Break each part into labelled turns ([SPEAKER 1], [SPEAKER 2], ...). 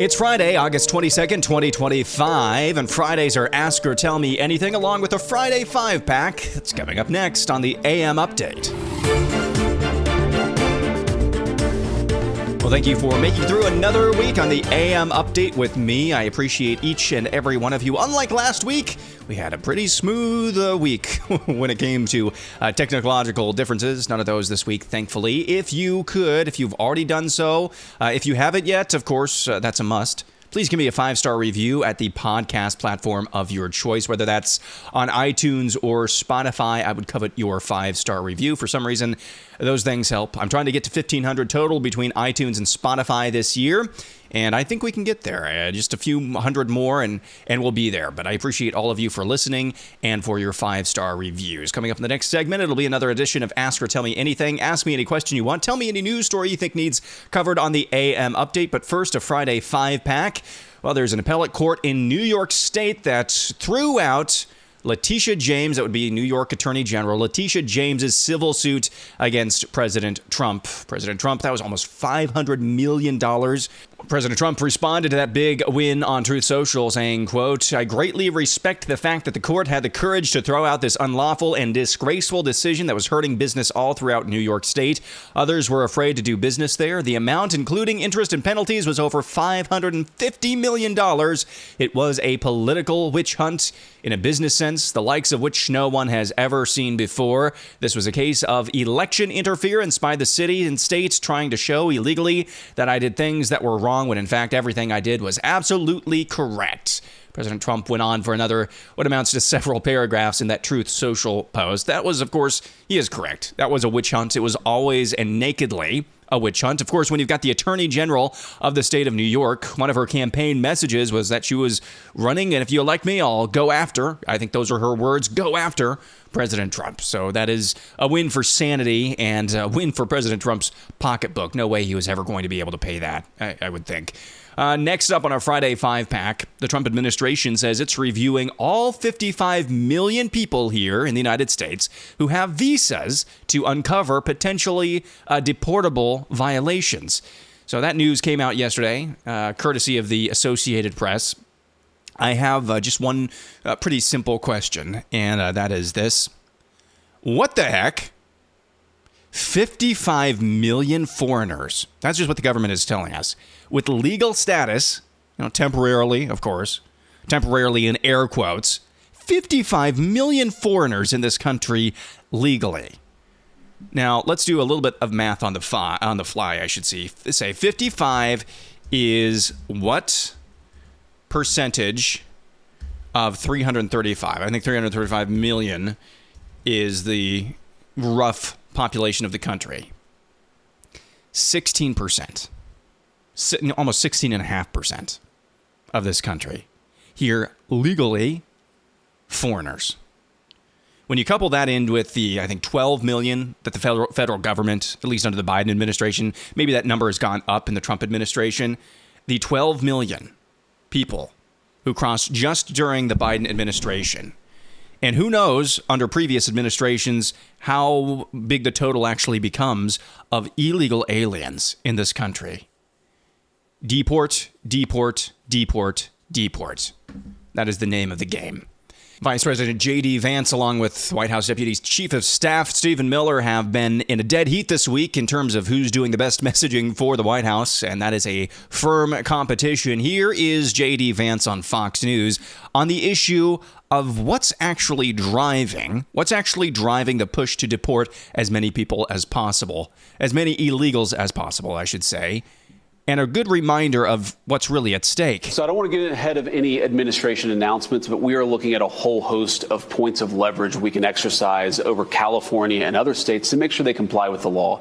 [SPEAKER 1] It's Friday, August 22nd, 2025, and Fridays are Ask or Tell Me Anything, along with a Friday 5-pack that's coming up next on the AM Update. Well, thank you for making it through another week on the AM Update with me. I appreciate each and every one of you. Unlike last week, we had a pretty smooth week when it came to technological differences. None of those this week, thankfully. If you've already done so, if you haven't yet, of course, that's a must. Please give me a 5-star review at the podcast platform of your choice, whether that's on iTunes or Spotify. I would covet your 5-star review. For some reason, those things help. I'm trying to get to 1,500 total between iTunes and Spotify this year, and I think we can get there. Just a few hundred more, and we'll be there. But I appreciate all of you for listening and for your 5-star reviews. Coming up in the next segment, it'll be another edition of Ask or Tell Me Anything. Ask me any question you want. Tell me any news story you think needs covered on the AM Update. But first, a Friday 5-pack. Well, there's an appellate court in New York State that threw out Letitia James, that would be New York Attorney General, Letitia James's civil suit against President Trump. President Trump, that was almost $500 million. President Trump responded to that big win on Truth Social saying, quote, "I greatly respect the fact that the court had the courage to throw out this unlawful and disgraceful decision that was hurting business all throughout New York State. Others were afraid to do business there. The amount, including interest and penalties, was over $550 million. It was a political witch hunt in a business sense, the likes of which no one has ever seen before. This was a case of election interference by the city and states trying to show illegally that I did things that were wrong when in fact everything I did was absolutely correct." President Trump went on for another, what amounts to several paragraphs in that Truth Social post. That was, of course, he is correct. That was a witch hunt. It was always and nakedly a witch hunt. Of course, when you've got the Attorney General of the state of New York, one of her campaign messages was that she was running, and if you elect me, I'll go after, I think those are her words, go after President Trump. So that is a win for sanity and a win for President Trump's pocketbook. No way he was ever going to be able to pay that, I would think. Next up on our Friday 5-pack, the Trump administration says it's reviewing all 55 million people here in the United States who have visas to uncover potentially deportable violations. So that news came out yesterday, courtesy of the Associated Press. I have just one pretty simple question, and that is this. What the heck? 55 million foreigners. That's just what the government is telling us. With legal status, temporarily, of course, temporarily in air quotes, 55 million foreigners in this country legally. Now, let's do a little bit of math on the fly, I should say. 55 is what percentage of 335? I think 335 million is the rough population of the country. 16%, almost 16.5% of this country here legally foreigners. When you couple that in with the, I think, 12 million that the federal government, at least under the Biden administration, maybe that number has gone up in the Trump administration, the 12 million people who crossed just during the Biden administration. And who knows, under previous administrations, how big the total actually becomes of illegal aliens in this country. Deport, deport, deport, deport. That is the name of the game. Vice President J.D. Vance, along with White House Deputy Chief of Staff Stephen Miller, have been in a dead heat this week in terms of who's doing the best messaging for the White House, and that is a firm competition. Here is J.D. Vance on Fox News on the issue of what's actually driving the push to deport as many people as possible, as many illegals as possible, I should say. And a good reminder of what's really at stake.
[SPEAKER 2] So I don't want to get ahead of any administration announcements, but we are looking at a whole host of points of leverage we can exercise over California and other states to make sure they comply with the law.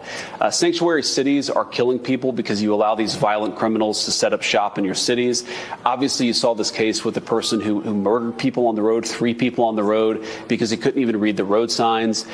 [SPEAKER 2] Sanctuary cities are killing people because you allow these violent criminals to set up shop in your cities. Obviously, you saw this case with the person who murdered people on the road, 3 people on the road, because he couldn't even read the road signs.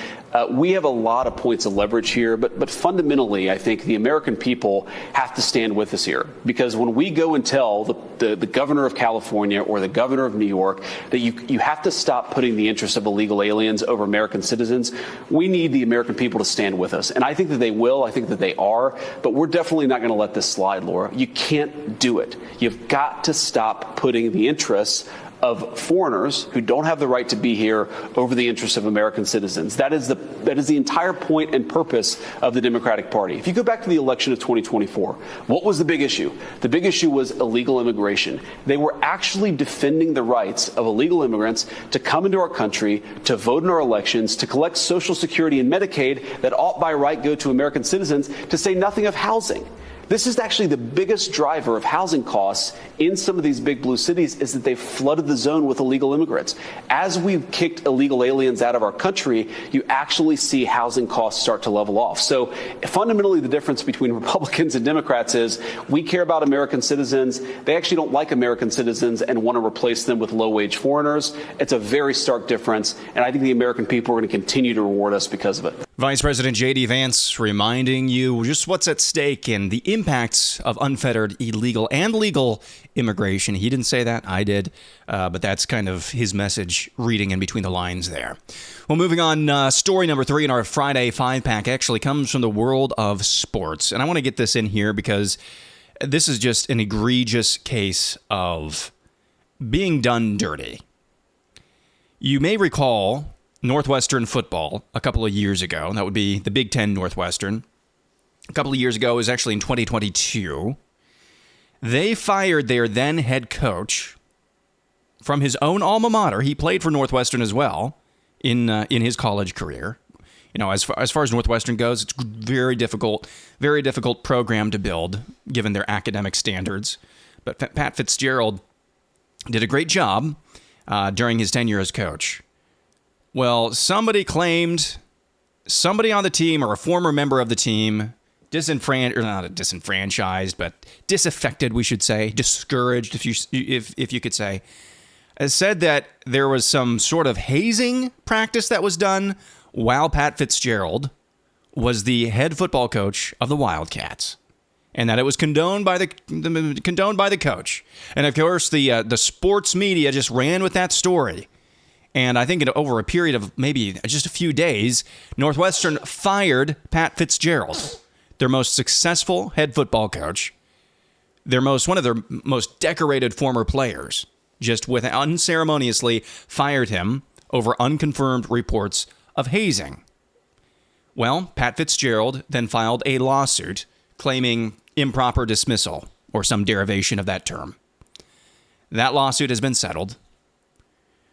[SPEAKER 2] We have a lot of points of leverage here, but fundamentally, I think the American people have to stand with us here. Because when we go and tell the governor of California or the governor of New York that you have to stop putting the interests of illegal aliens over American citizens, we need the American people to stand with us. And I think that they will. I think that they are. But we're definitely not going to let this slide, Laura. You can't do it. You've got to stop putting the interests of foreigners who don't have the right to be here over the interests of American citizens. That is the entire point and purpose of the Democratic Party. If you go back to the election of 2024, what was the big issue? The big issue was illegal immigration. They were actually defending the rights of illegal immigrants to come into our country, to vote in our elections, to collect Social Security and Medicaid that ought by right go to American citizens, to say nothing of housing. This is actually the biggest driver of housing costs in some of these big blue cities, is that they've flooded the zone with illegal immigrants. As we've kicked illegal aliens out of our country, you actually see housing costs start to level off. So fundamentally, the difference between Republicans and Democrats is we care about American citizens. They actually don't like American citizens and want to replace them with low-wage foreigners. It's a very stark difference, and I think the American people are going to continue to reward us because of it.
[SPEAKER 1] Vice President J.D. Vance reminding you just what's at stake and the impacts of unfettered illegal and legal immigration. He didn't say that. I did. But that's kind of his message, reading in between the lines there. Well, moving on, story number 3 in our Friday 5-pack actually comes from the world of sports. And I want to get this in here because this is just an egregious case of being done dirty. You may recall Northwestern football a couple of years ago. That would be the Big Ten Northwestern. A couple of years ago, it was actually in 2022. They fired their then head coach from his own alma mater. He played for Northwestern as well in his college career. You know, as far as Northwestern goes, it's very difficult program to build given their academic standards. But Pat Fitzgerald did a great job during his tenure as coach. Well, somebody claimed somebody on the team or a former member of the team disenfranchised, but disaffected, we should say, discouraged, if you could say, has said that there was some sort of hazing practice that was done while Pat Fitzgerald was the head football coach of the Wildcats, and that it was condoned by the coach. And of course, the sports media just ran with that story. And I think over a period of maybe just a few days, Northwestern fired Pat Fitzgerald, their most successful head football coach, one of their most decorated former players, just unceremoniously fired him over unconfirmed reports of hazing. Well, Pat Fitzgerald then filed a lawsuit claiming improper dismissal, or some derivation of that term. That lawsuit has been settled.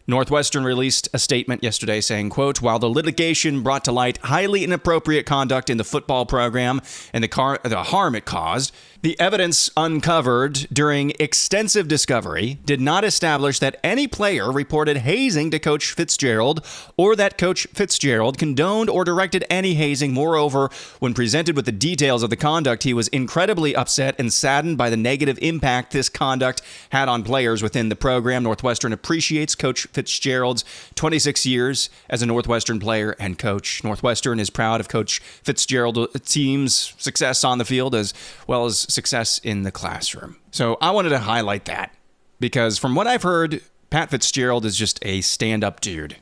[SPEAKER 1] Northwestern released a statement yesterday saying, quote, while the litigation brought to light highly inappropriate conduct in the football program and the harm it caused, the evidence uncovered during extensive discovery did not establish that any player reported hazing to Coach Fitzgerald or that Coach Fitzgerald condoned or directed any hazing. Moreover, when presented with the details of the conduct, he was incredibly upset and saddened by the negative impact this conduct had on players within the program. Northwestern appreciates Coach Fitzgerald's 26 years as a Northwestern player and coach. Northwestern is proud of Coach Fitzgerald's team's success on the field as well as success in the classroom. So I wanted to highlight that because from what I've heard, Pat Fitzgerald is just a stand-up dude.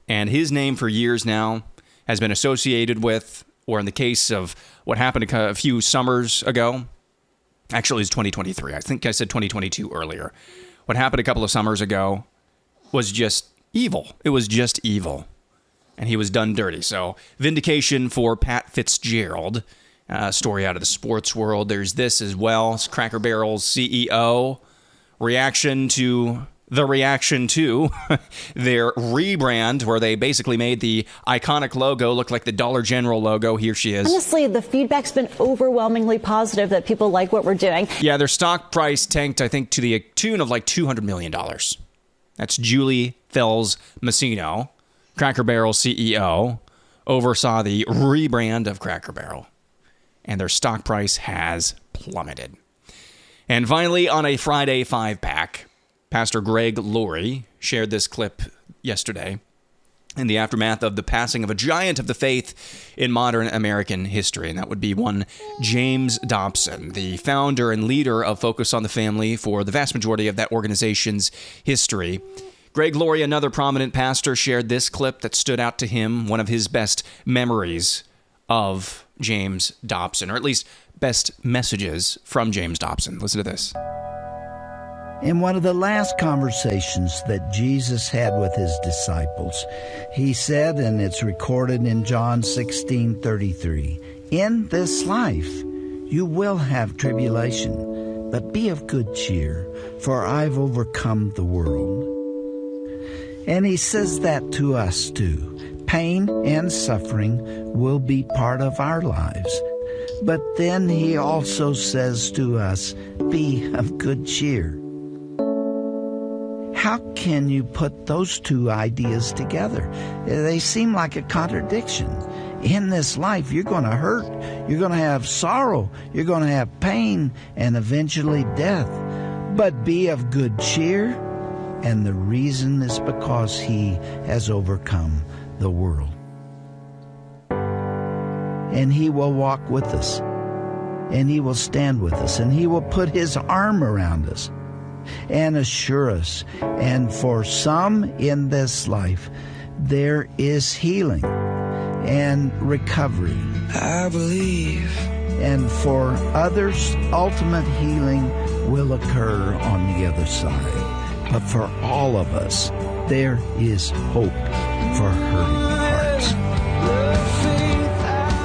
[SPEAKER 1] And his name for years now has been associated with, or in the case of what happened a few summers ago, actually it's 2023. I think I said 2022 earlier. What happened a couple of summers ago was just evil. It was just evil. And he was done dirty. So vindication for Pat Fitzgerald. Story out of the sports world. There's this as well. It's Cracker Barrel's CEO reaction to their rebrand, where they basically made the iconic logo look like the Dollar General logo. Here she is.
[SPEAKER 3] Honestly, the feedback's been overwhelmingly positive that people like what we're doing.
[SPEAKER 1] Yeah, their stock price tanked, I think, to the tune of like $200 million. That's Julie Fells Massino, Cracker Barrel CEO, oversaw the rebrand of Cracker Barrel. And their stock price has plummeted. And finally, on a Friday 5-pack, Pastor Greg Laurie shared this clip yesterday. in the aftermath of the passing of a giant of the faith in modern American history, and that would be one James Dobson, the founder and leader of Focus on the Family for the vast majority of that organization's history. Greg Laurie, another prominent pastor, shared this clip that stood out to him, one of his best memories of James Dobson, or at least best messages from James Dobson. Listen to this.
[SPEAKER 4] In one of the last conversations that Jesus had with his disciples, he said, and it's recorded in John 16:33, "In this life you will have tribulation, but be of good cheer, for I've overcome the world." And he says that to us too. Pain and suffering will be part of our lives. But then he also says to us, be of good cheer. How can you put those two ideas together? They seem like a contradiction. In this life, you're going to hurt, you're going to have sorrow, you're going to have pain, and eventually death. But be of good cheer, and the reason is because he has overcome the world. And he will walk with us, and he will stand with us, and he will put his arm around us and assure us. And for some in this life, there is healing and recovery.
[SPEAKER 5] I believe.
[SPEAKER 4] And for others, ultimate healing will occur on the other side. But for all of us, there is hope for hurting hearts.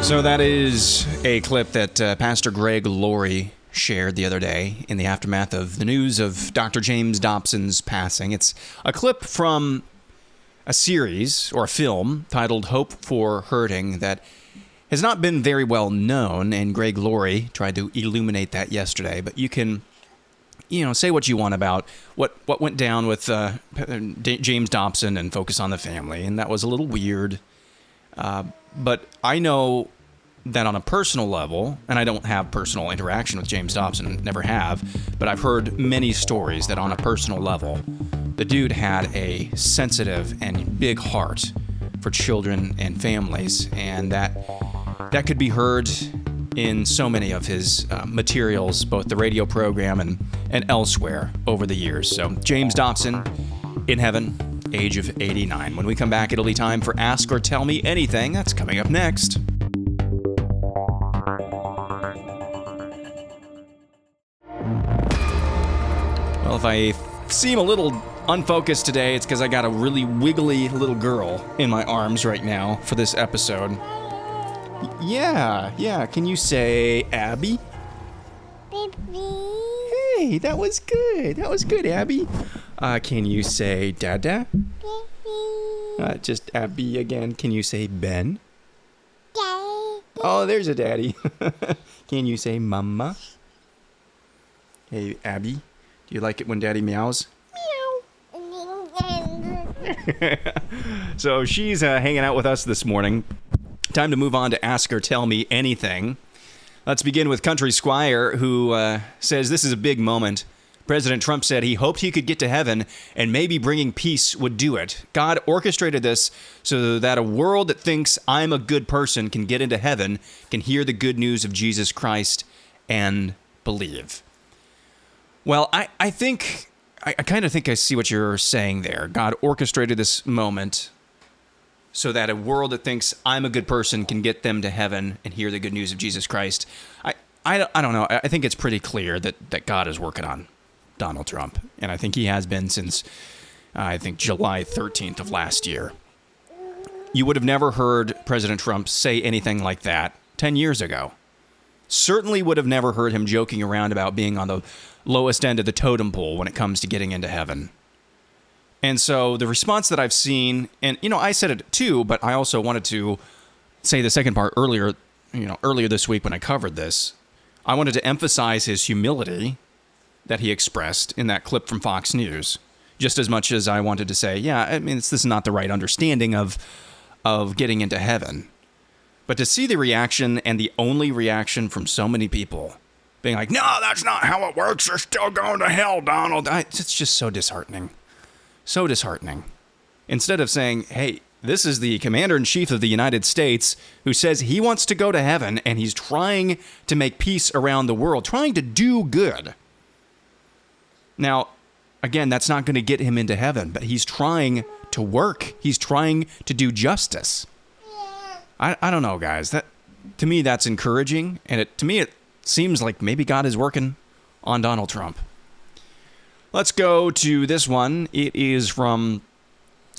[SPEAKER 1] So that is a clip that Pastor Greg Laurie shared the other day in the aftermath of the news of Dr. James Dobson's passing. It's a clip from a series or a film titled Hope for Hurting that has not been very well known, and Greg Laurie tried to illuminate that yesterday. But you can, say what you want about what went down with James Dobson and Focus on the Family, and that was a little weird. But I know that on a personal level, and I don't have personal interaction with James Dobson, never have, but I've heard many stories that on a personal level, the dude had a sensitive and big heart for children and families, and that could be heard in so many of his materials, both the radio program and elsewhere over the years. So James Dobson in heaven, age of 89. When we come back, it'll be time for Ask or Tell Me Anything. That's coming up next. Well, if I seem a little unfocused today, it's because I got a really wiggly little girl in my arms right now for this episode. Yeah. Can you say Abby?
[SPEAKER 6] Baby.
[SPEAKER 1] Hey, that was good, Abby. Can you say Dada?
[SPEAKER 6] Baby.
[SPEAKER 1] Just Abby again. Can you say Ben?
[SPEAKER 6] Daddy.
[SPEAKER 1] Oh, there's a daddy. Can you say Mama? Hey, Abby, do you like it when Daddy meows? So she's hanging out with us this morning. Time to move on to Ask or Tell Me Anything. Let's begin with Country Squire, who says this is a big moment. President Trump said he hoped he could get to heaven and maybe bringing peace would do it. God orchestrated this so that a world that thinks I'm a good person can get into heaven, can hear the good news of Jesus Christ and believe. Well, I kind of think I see what you're saying there. God orchestrated this moment so that a world that thinks I'm a good person can get them to heaven and hear the good news of Jesus Christ. I don't know. I think it's pretty clear that God is working on Donald Trump. And I think he has been since, July 13th of last year. You would have never heard President Trump say anything like that 10 years ago. Certainly would have never heard him joking around about being on the lowest end of the totem pole when it comes to getting into heaven. And so the response that I've seen, and, I said it too, but I also wanted to say the second part earlier this week when I covered this. I wanted to emphasize his humility that he expressed in that clip from Fox News, just as much as I wanted to say, this is not the right understanding of getting into heaven. But to see the reaction, and the only reaction from so many people, being like, no, that's not how it works. You're still going to hell, Donald. It's just so disheartening. So disheartening. Instead of saying, hey, This is the commander-in-chief of the United States who says he wants to go to heaven and he's trying to make peace around the world, trying to do good. Now, again, that's not going to get him into heaven, but he's trying to work. He's trying to do justice. I don't know, guys. That, to me, that's encouraging. And to me, it seems like maybe God is working on Donald Trump. Let's go to this one. It is from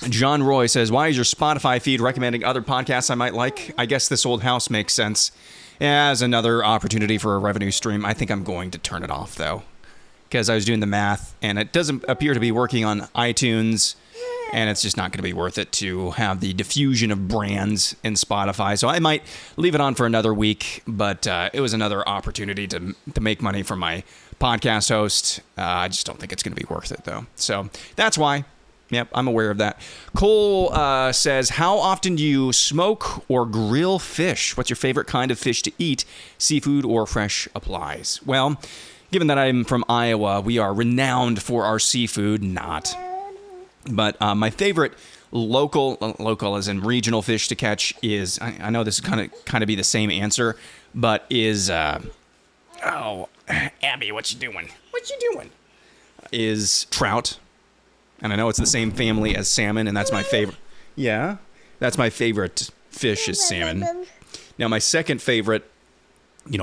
[SPEAKER 1] John Roy. Says, why is your Spotify feed recommending other podcasts I might like? I guess This Old House makes sense as another opportunity for a revenue stream. I think I'm going to turn it off, though, because I was doing the math, and it doesn't appear to be working on iTunes, and it's just not going to be worth it to have the diffusion of brands in Spotify. So I might leave it on for another week, but it was another opportunity to make money from my podcast host. I just don't think it's going to be worth it, though. So that's why. Yep, I'm aware of that. Cole says, how often do you smoke or grill fish? What's your favorite kind of fish to eat? Seafood or fresh applies? Well, given that I'm from Iowa, we are renowned for our seafood. Not. But my favorite local as in regional fish to catch is, I know this is kind of be the same answer, but is, Abby, what you doing? Is trout. And I know it's the same family as salmon, and that's my favorite. Yeah, that's my favorite fish is salmon. Now, my second favorite,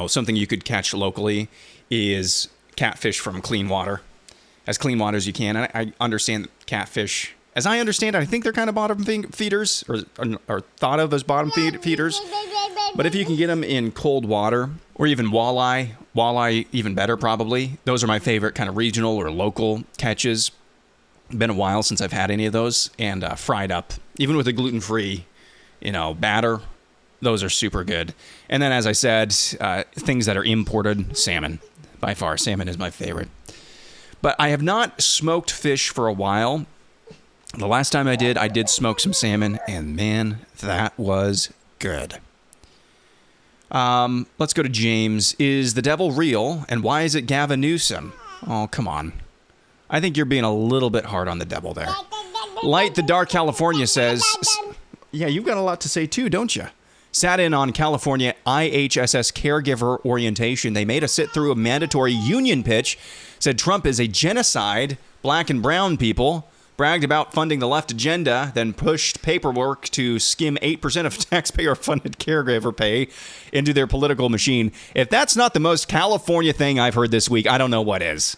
[SPEAKER 1] something you could catch locally is catfish from clean water. As clean water as you can. And I understand catfish. As I understand it, I think they're kind of bottom feeders or thought of as bottom feeders. But if you can get them in cold water or even walleye even better probably. Those are my favorite kind of regional or local catches. Been a while since I've had any of those, and fried up, even with a gluten-free, batter. Those are super good. And then, as I said, things that are imported, salmon. By far, salmon is my favorite. But I have not smoked fish for a while. The last time I did smoke some salmon, and man, that was good. Let's go to James. Is the devil real, and why is it Gavin Newsom? Oh, come on. I think you're being a little bit hard on the devil there. Light the Dark California says, yeah, you've got a lot to say too, don't you? Sat in on California IHSS caregiver orientation. They made us sit through a mandatory union pitch. Said Trump is a genocide, black and brown people. Bragged about funding the left agenda, then pushed paperwork to skim 8% of taxpayer-funded caregiver pay into their political machine. If that's not the most California thing I've heard this week, I don't know what is.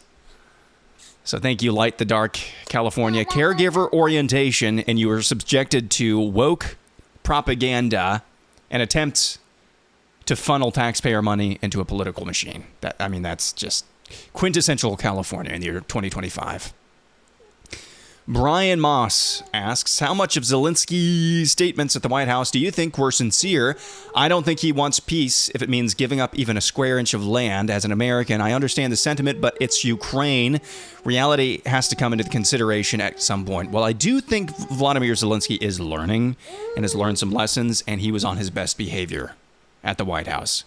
[SPEAKER 1] So thank you, Light the Dark California. Caregiver orientation, and you were subjected to woke propaganda and attempts to funnel taxpayer money into a political machine. That's just quintessential California in the year 2025. Brian Moss asks, how much of Zelensky's statements at the White House do you think were sincere? I don't think he wants peace if it means giving up even a square inch of land. As an American, I understand the sentiment, but it's Ukraine. Reality has to come into consideration at some point. Well, I do think Vladimir Zelensky is learning and has learned some lessons, and he was on his best behavior at the White House.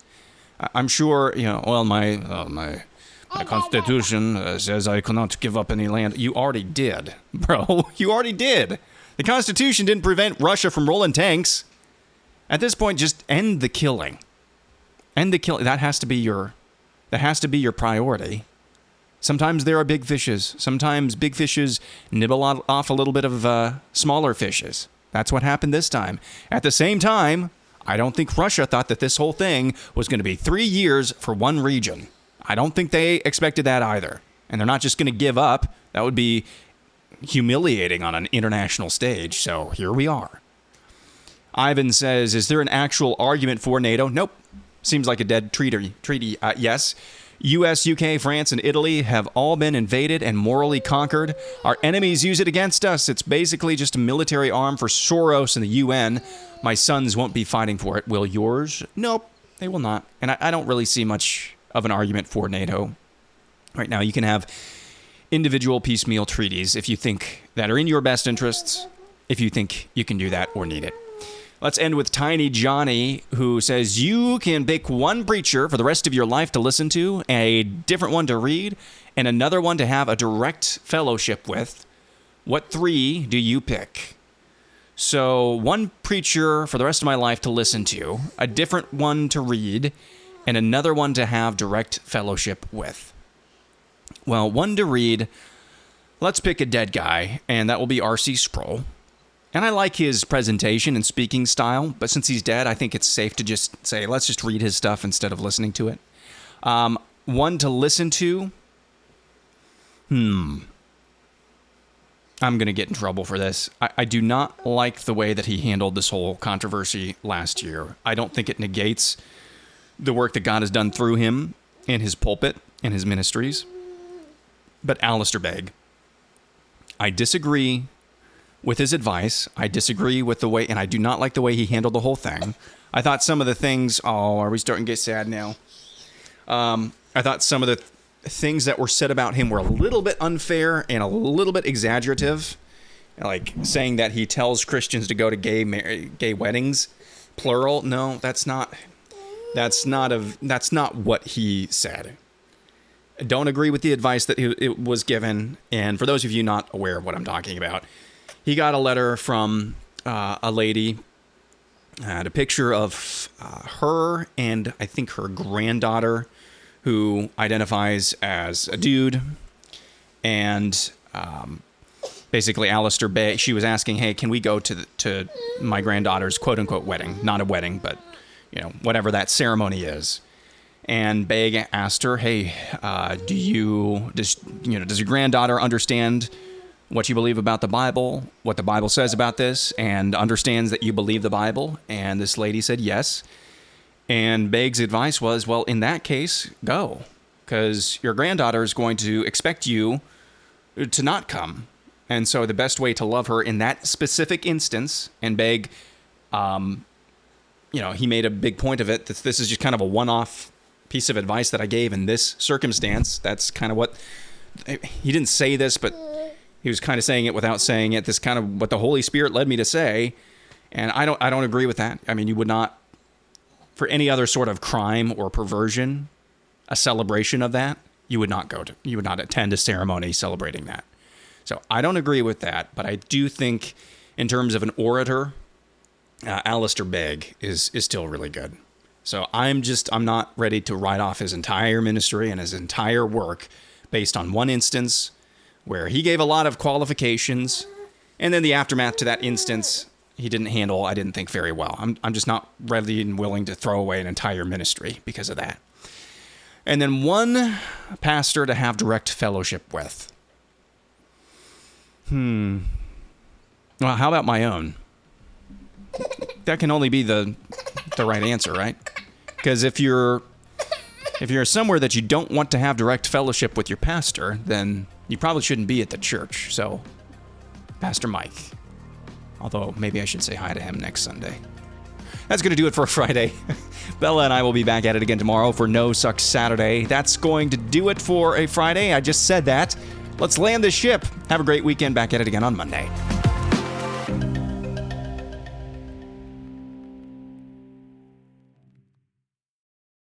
[SPEAKER 1] I'm sure, my Constitution says I cannot give up any land. You already did, bro. You already did. The Constitution didn't prevent Russia from rolling tanks. At this point, just end the killing. End the killing. That has to be your priority. Sometimes there are big fishes. Sometimes big fishes nibble off a little bit of smaller fishes. That's what happened this time. At the same time, I don't think Russia thought that this whole thing was going to be 3 years for one region. I don't think they expected that either. And they're not just going to give up. That would be humiliating on an international stage. So here we are. Ivan says, is there an actual argument for NATO? Nope. Seems like a dead treaty. Yes. U.S., U.K., France, and Italy have all been invaded and morally conquered. Our enemies use it against us. It's basically just a military arm for Soros and the UN. My sons won't be fighting for it. Will yours? Nope, they will not. And I don't really see much of an argument for NATO right now. You can have individual piecemeal treaties if you think that are in your best interests, if you think you can do that or need it. Let's end with Tiny Johnny, who says, you can pick one preacher for the rest of your life to listen to, a different one to read, and another one to have a direct fellowship with. What 3 do you pick? So one preacher for the rest of my life to listen to, a different one to read, and another one to have direct fellowship with. Well, one to read, let's pick a dead guy, and that will be R.C. Sproul. And I like his presentation and speaking style, but since he's dead, I think it's safe to just say, let's just read his stuff instead of listening to it. One to listen to, I'm going to get in trouble for this. I do not like the way that he handled this whole controversy last year. I don't think it negates the work that God has done through him in his pulpit and his ministries. But Alistair Begg, I disagree with his advice. I disagree with the way, and I do not like the way he handled the whole thing. I thought some of the things, are we starting to get sad now? I thought some of the things that were said about him were a little bit unfair and a little bit exaggerative. Like saying that he tells Christians to go to gay weddings, plural. No, that's not what he said. I don't agree with the advice that it was given. And for those of you not aware of what I'm talking about, he got a letter from a lady, had a picture of her and I think her granddaughter, who identifies as a dude. And basically Alistair Begg, she was asking, hey, can we go to my granddaughter's quote unquote wedding? Not a wedding, but whatever that ceremony is. And Begg asked her, hey, does your granddaughter understand what you believe about the Bible, what the Bible says about this, and understands that you believe the Bible? And this lady said yes. And Begg's advice was, well, in that case, go, because your granddaughter is going to expect you to not come. And so the best way to love her in that specific instance, and Begg, he made a big point of it, that this is just kind of a one-off piece of advice that I gave in this circumstance. That's kind of what, he didn't say this, but he was kind of saying it without saying it. This kind of what the Holy Spirit led me to say. And I don't agree with that. I mean, you would not, for any other sort of crime or perversion, a celebration of that, you would not attend a ceremony celebrating that. So I don't agree with that, but I do think in terms of an orator, Alistair Begg is still really good. So I'm not ready to write off his entire ministry and his entire work based on one instance where he gave a lot of qualifications, and then the aftermath to that instance he didn't handle, I didn't think, very well. I'm just not ready and willing to throw away an entire ministry because of that. And then one pastor to have direct fellowship with. Well, how about my own? That can only be the right answer, right? Because if you're somewhere that you don't want to have direct fellowship with your pastor, then you probably shouldn't be at the church. So, Pastor Mike. Although, maybe I should say hi to him next Sunday. That's going to do it for Friday. Bella and I will be back at it again tomorrow for No Sucks Saturday. That's going to do it for a Friday. I just said that. Let's land the ship. Have a great weekend. Back at it again on Monday.